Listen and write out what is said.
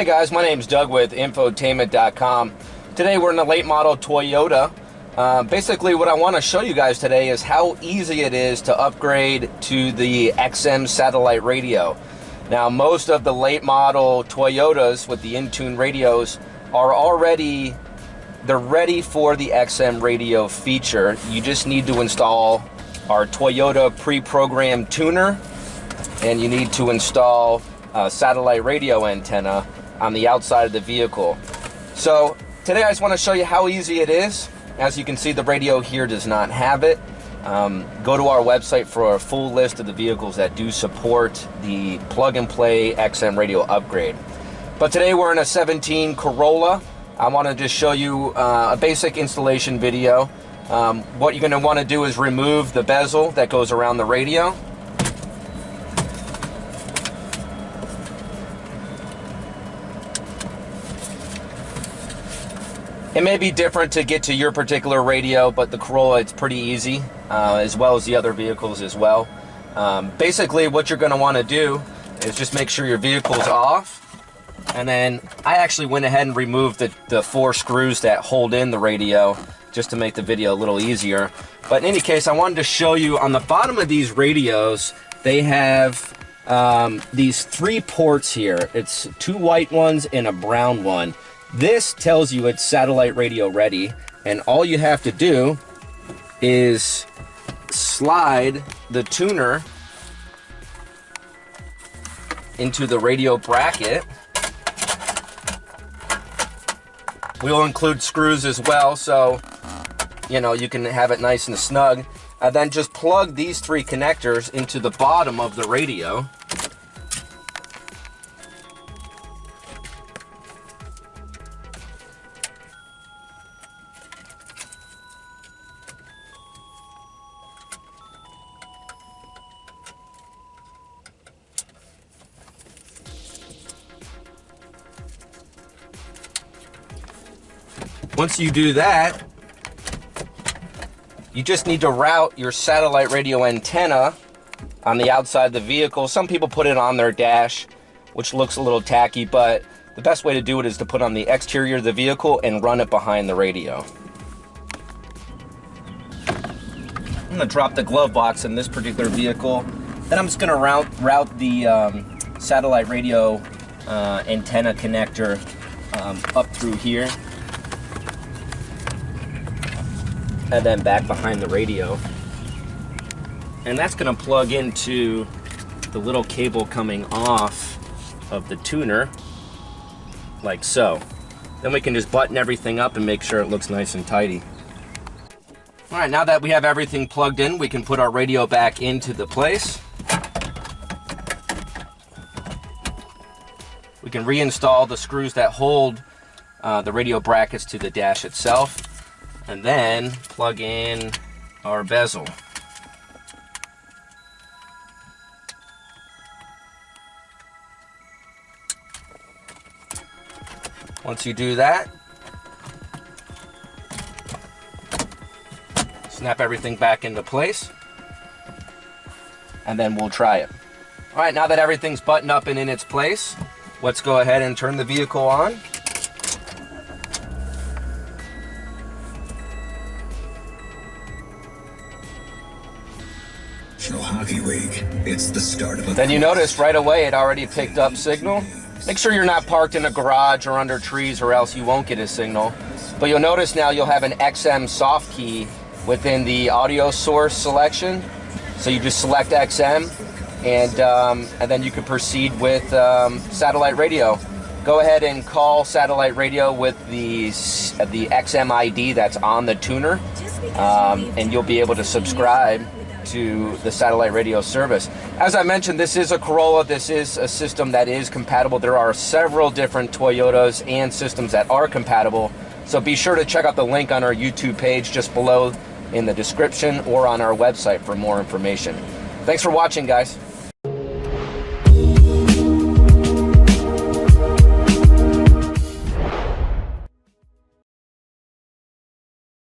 Hey guys, my name's Doug with Infotainment.com. Today we're in a late model Toyota. Basically what I want to show you guys today is how easy it is to upgrade to the XM satellite radio. Now most of the late model Toyotas with the in-tune radios are already, they're ready for the XM radio feature. You just need to install our Toyota pre-programmed tuner, and you need to install a satellite radio antenna on the outside of the vehicle. So today I just want to show you how easy it is. As you can see, the radio here does not have it. Go to our website for a full list of the vehicles that do support the plug-and-play XM radio upgrade. But today we're in a 17 Corolla. I want to just show you a basic installation video. What you're going to want to do is remove the bezel that goes around the radio. It may be different to get to your particular radio, but the Corolla, it's pretty easy, as well as the other vehicles as well. Basically, what you're going to want to do is just make sure your vehicle's off. And then I actually went ahead and removed the 4 screws that hold in the radio just to make the video a little easier. But in any case, I wanted to show you on the bottom of these radios, they have these 3 ports here. It's 2 white ones and a brown one. This tells you it's satellite radio ready, and all you have to do is slide the tuner into the radio bracket. We'll include screws as well, so you know you can have it nice and snug. And then just plug these 3 connectors into the bottom of the radio. Once you do that, you just need to route your satellite radio antenna on the outside of the vehicle. Some people put it on their dash, which looks a little tacky, but the best way to do it is to put on the exterior of the vehicle and run it behind the radio. I'm going to drop the glove box in this particular vehicle. Then I'm just going to route the satellite radio antenna connector up through here. And then back behind the radio. And that's going to plug into the little cable coming off of the tuner, like so. Then we can just button everything up and make sure it looks nice and tidy. All right, now that we have everything plugged in, we can put our radio back into the place. We can reinstall the screws that hold the radio brackets to the dash itself. And then plug in our bezel. Once you do that, snap everything back into place, and then we'll try it. All right, now that everything's buttoned up and in its place, let's go ahead and turn the vehicle on. Hockey Week. It's the start of a Then you notice right away it already picked up signal. Make sure you're not parked in a garage or under trees, or else you won't get a signal. But you'll notice now you'll have an XM soft key within the audio source selection. So you just select XM, and then you can proceed with satellite radio. Go ahead and call satellite radio with the XM ID that's on the tuner, and you'll be able to subscribe to the satellite radio service. As I mentioned, this is a Corolla. This is a system that is compatible. There are several different Toyotas and systems that are compatible. So be sure to check out the link on our YouTube page just below in the description, or on our website for more information. Thanks for watching, guys.